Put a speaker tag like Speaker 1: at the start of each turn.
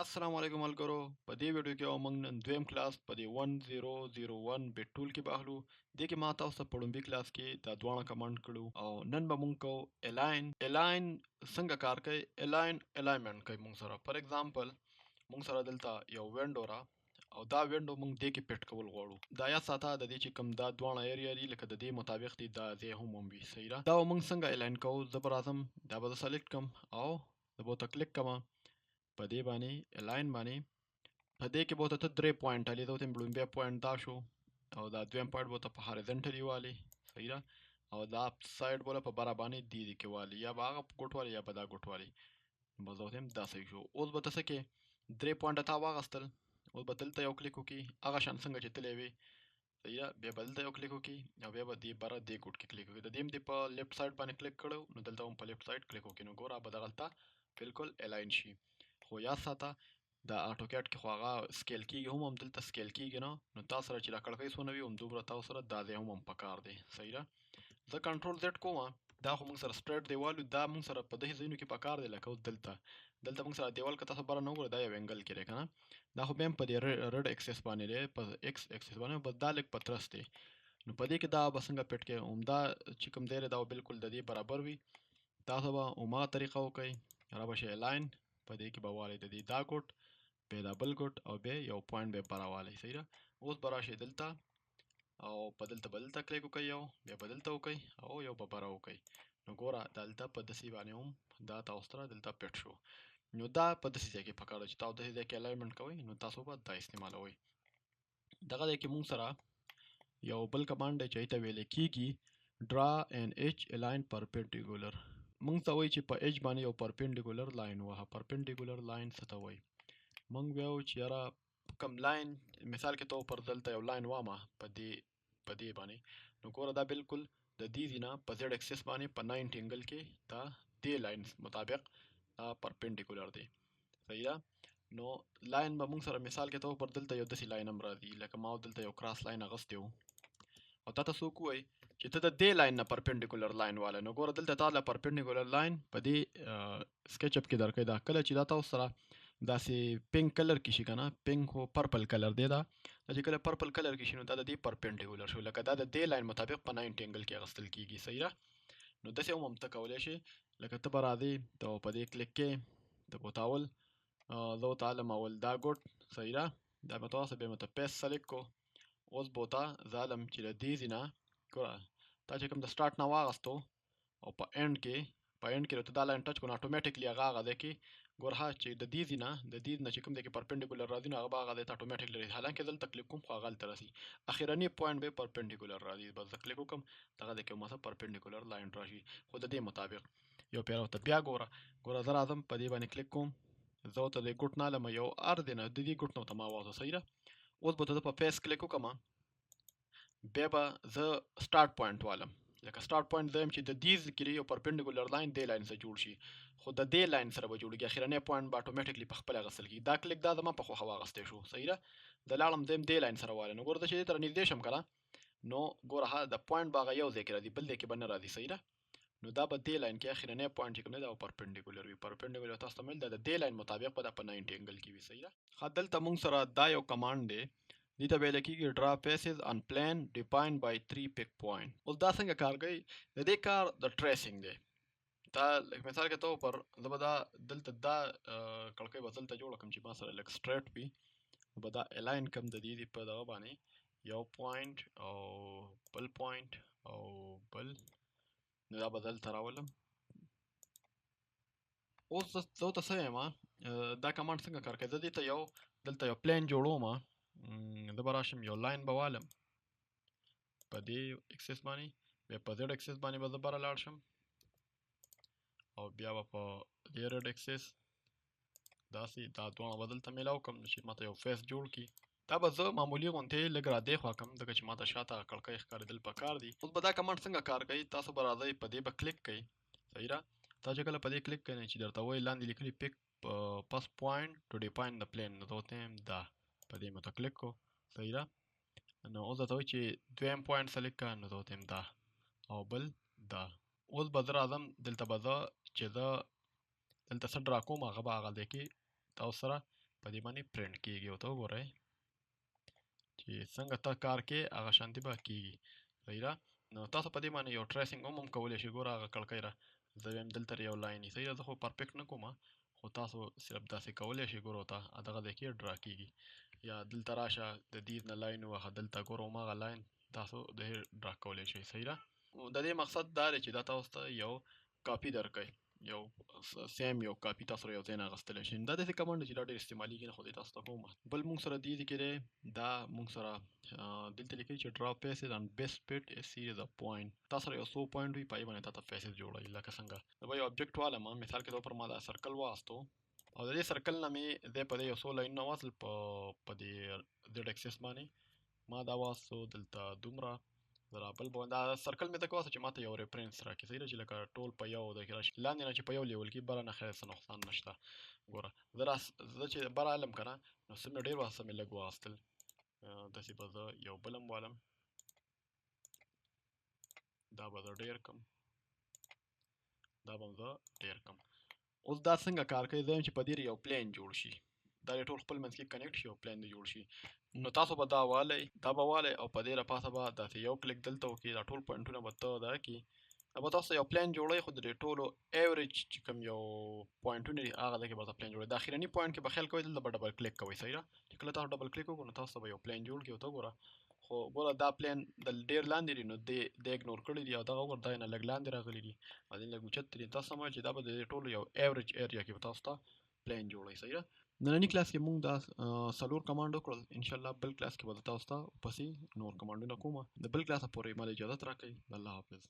Speaker 1: السلام علیکم ملګرو. په دې ویډیو کې موږ نن دویم کلاس په دې 1001 بیت ټول کې باخلو. دې کې ما تاسو ته په لومبي کلاس کې دا دواړه کمانډ کړو او نن به موږ کوو الاین څنګه کار کوي. الاینمنت کوي موږ سره. فار ایگزامپل موږ سره دلته یو وینډو را او دا وینډو موږ دې کې پټ کول غواړو. دا یا ساته د دې چې کوم دا دواړه ایریا دي لکه د دې مطابق دي دا ځای هم وي. صحیح ده. دا موږ څنګه الاین کوو. زه به راځم دا به سلیکټ کوم او زه به ته کلیک کوم په دې باندې الاین باندې. په دې کې به ته درې پوینټ علي ته لومبی پوینټ دا شو او دا دویم پوینټ به ته په هاریزنټلی والی. صحیح ده. او دا سایډ بوله په بره باندې دی کې والی یا به هغه ګوټ والی یا به دا ګوټ والی. بس دا هم دا صحیح شو. اوس به ته څه کې درې پوینټه تا واغستل. اوس به دلته یو کلیک وکړي هغه شان څنګه چې تللی وي. صحیح ده. بیا به دلته یو کلیک وکړي او بیا به دې بره دې ګوټ کې کلیک وکړي. د دې هم دې په لیفټ سایډ باندې کلیک کړو نو دلته هم په لیفټ سایډ کلیک وکړي نو ګوره به دغلته بالکل الاین شي. خو یاد ساته دا اټوکیټ کې خو هغه سکیل کیږي هم دلته سکیل کیږي نو تاسو سره چې دا کړکۍ څونه وي همدومره تاسو سره دا ځای هم پکار دی. صحیح ده. زه کنټرول زیډ کوم. دا خو موږ سره سټریټ دیوال دا موږ سره په دې ځایونو کې پکار دی لکه دلته موږ سره دیوال که تاسو بره نه وګورئ دا یو انګل کې دی که نه. دا خو بیا هم په دې رډ اکسس باندې دی په ایکس اکسس باندې بس دا لږ په ترس دی. نو په دې کې دا به څنګه پټ کړئ. همدا چې کوم دی دا بالکل د دې برابر وي. تاسو به هماغه طریقه وکړئ. را به شي الاین په دې کې به والئ د دې دا ګوټ بیا دا بل ګوټ او بیا یو پوینټ به بره والئ. صحیح ده. اوس به راشئ دلته او په دلته به دلته کلیک وکړئ یو بیا به دلته وکړئ او یو به بره وکړئ. نو ګوره دلته په داسې باندې هم دا تاسو سره دلته پټ شو. نو دا په داسې ځای کې پکار ده چې تاسو داسې ځای کې الاینمنټ کوئ نو تاسو به دا استعمالوئ. دغه ځای کې موږ سره یو بل کمانډ دی چې هغې ته ویلی کېږي ډرا ان ایچ الاین پرپینډیکولر. موږ ته وایي چې په ایچ باندې یو پرپینډیکولر لاین وهه. پرپینډیکولر لاین څه ته وایي. موږ وایو چې یاره کوم لاین مثال کې تو پر دلته یو لاین وامه په دې باندې نو ګوره دا بالکل د دې ځای نه په زیډ اکسس باندې په 90 انګل کې دا دې لاین مطابق دا پرپینډیکولر دی. صحیح ده. نو لاین به موږ سره مثال کې تو پر دلته یو داسې لاین هم راځي لکه ما دلته یو کراس لاین اغوستی و او تا ته څوک ووایي چې ته د دې لاین نه پرپینډیکولر لاین واله نو ګوره دلته تا له پرپینډیکولر لاین په دې سکیچ اپ کې درکوي. دا کله چې دا تاسو سره داسې پینک کلر کې شي که نه پینک خو پرپل کلر دی دا چې کله پرپل کلر کې شي نو دا د دې پرپینډیکولر شو لکه دا د دې لاین مطابق په 90 انګل کې اغوستل کېږي. صحیح ده. نو داسې هم ته کولی شې لکه ته به راځې ته په دې کلیک کې ته به وتاول زه وتعلم اول دا ګوټ. صحیح ده. دا به تاسو بیا مې ته پیس سلیکټ کو. اوس به ته ظالم چې د دې ځای نه ګوره تا چې کوم د سټارټ نه واغستو او په اینډ کې ته دا لاین ټچ کړو نو اټومیټیکلی هغه ځای کې ګوره چې د دې ځای نه چې کوم ځای کې پرپینډیکولر راځي نو هغه به هغه ځای ته اټومیټیکلی راځي. حالانکه دلته کلیک کوم خو هغه هلته راسي. اخرنی پوینټ به پرپینډیکولر راځي. بس زه کلیک وکړم دغه ځای کې مثلا پرپینډیکولر لاین راشي خو د دې مطابق یو پیرا ته بیا ګوره زه راځم په دې باندې کلیک کوم زه ورته د ګوټ نه علم یو ار دی نه د دې ګوټ نه ورته ما واخلو. صحیح ده. اوس به ته په فیس کلیک وکړم بیا به زه سټارټ پوینټ والم لکه سټارټ پوینټ زه یم چې د دې ذکر یو پرپینډیکولر لاین دې لاین سره جوړ شي خو د دې لاین سره به جوړیږي. اخرنی پوینټ به اټومیټیکلی په خپله اغوستل کېږي. دا کلیک دا زما په خوښه واغستی شو. صحیح ده. زه لاړم زه یم دې لاین سره والی نو ګوره زه چې دې ته رانږدې شم که نه نو ګوره د پوینټ به هغه یو ځای کې راځي بل ځای کې به نه راځي. صحیح ده. نو دا به دې لاین کې اخرنی پوینټ چې کوم دی دا به پرپینډیکولر وي. پرپینډیکولر تاسو ته ویل دا د دې لاین مطابق به دا په 90 انګل کې وي. صحیح ده. ښه دلته موږ سره دا یو کمانډ دی دې ته ویل کېږي ډرا فیسز آن پلان ډیفاینډ بای 3 پک پوینټ. اوس دا څنګه کار کوي. د دې کار د ټریسینګ دی. دا مثال کې تو پر زه به دا دلته دا کړکۍ به دلته جوړه کړم چې ما سره لږ سټریټ وي به دا الاین کړم د دې په دغه باندې یو پوینټ او بل پوینټ او بل نو دا به دلته راولم. اوس زه ورته څه وایم دا کمانډ څنګه کار کوي. زه دې ته دلته یو پلین جوړوم زه به راشم یو لاین به والم په دې اکسس باندې بیا په زیډ اکسس باندې به زه بره لاړ شم او بیا به په دې رډ اکسس داسې دا دواړه به دلته میلاو کړم چې ماته یو فیس جوړ کړي. دا به زه معمولي غوندې لږ را دې خوا کړم ځکه چې ماته شاته کړکۍ ښکارېدل پکار دي. اوس به دا کمانډ څنګه کار کوي. تاسو به راځئ په دې به کلیک کوئ. صحیح ده. تاسو چې کله په دې کلیک کوئ چې درته وایي لاندې لیکلي پک first point to define the plane نو زه ورته وایم دا په دې مې ورته کلیک کړو. صحیح ده. نو اوس درته وایي چې دویم پوینټ سلیکټ کړه نو زه ورته وایم دا او بل دا. اوس به زه راځم دلته به زه چې زه دلته څه ډرا کوم هغه به هغه ځای کې تاسو سره په دې باندې پرنټ کیږي او ته وګورئ چې څنګه ته کار کې هغه شانتي به کیږي صحیح ده نو تاسو په دې باندې یو ټریسینګ هم کولی شئ ګوره هغه کړکۍ را زه ویم دلته یو لاین صحیح ده زه خو پرفیکټ نه کوم خو تاسو صرف داسې کولی شئ ګوره ته دغه ځای کې ډرا کیږي یا دلته راشه د دې نه لاین ووهه دلته ګوره هماغه لاین تاسو د ډرا کولی شئ صحیح ده د دې مقصد دا دی چې دا تاسو ته یو کاپي درکوي یو سیم یو کاپي تاسو یو ځای نه اخیستلی شئ دا داسې کمانډ دی چې دا ډېر استعمالیږي نه خو دی تاسو ته کوم بل موږ سره دې کې دی دا موږ سره دلته لیکي چې ډرا پیسز آن بیسټ پیټ ا سیریز اف پوینټ تاسو سره یو څو پوینټ وي پای باندې تاسو پیسز جوړوي لکه څنګه دا به یو آبجیکټ والم مثال کې طور پر ما دا سرکل واستو او د دې سرکل نه مې دی په دې یو څو لاینونه واصل په دې زیډ اکسس باندې ما دا واستو دلته دومره بل به دا سرکل مې ته کواسه چې ماته یو ریفرنس راکړي صحیح ده چې لکه ټول په یو د کې راشي لاندې نه چې په یو لیول کې بره نه خیر څه نقصان نشته ګوره زه چې بره علم که نه نو څه مې ډېر وخت څه مې لږ واخیستل داسې به زه یو بل هم والم دا به زه ډېر کم دا به زه ډېر کم اوس دا څنګه کار کوي زه یم چې په دې یو پلین جوړ شي دا ټول خپل منځ کې کنیکټ شي او پلین دې جوړ شي نو تاسو به دا والئ دا به والئ او په دې لپاسه به داسې یو کلیک دلته وکړئ دا ټول پوینټونه به ته دا کړي دا به تاسو یو پلین جوړئ خو د دې ټولو ایوریج چې کوم یو پوینټونه دي هغه ځای کې به تاسو پلین جوړئ د اخرني پوینټ کې به خیال کوئ دلته به ډبل کلیک کوئ صحیح ده چې کله تاسو ډبل کلیک وکړو نو تاسو به یو پلین جوړ کړي او ته وګوره خو ګوره دا پلین د ډېر لاندې دي نو دې اګنور کړي دي او دغه وګوره دا یې نه لږ لاندې راغلي دي او ځینې لږ اوچت دي تاسو سموئ چې دا به د دې ټولو یو ایوریج ایریا کې به تاسو ته پلین جوړوي صحیح ده نننی کلاس کې موږ دا څلور کمانډ وکړل ان شاء الله بل کلاس کې به تاسو ته پسې نور کمانډونه کوم د بل کلاس پورې مال اجازه راکړئ الله حافظ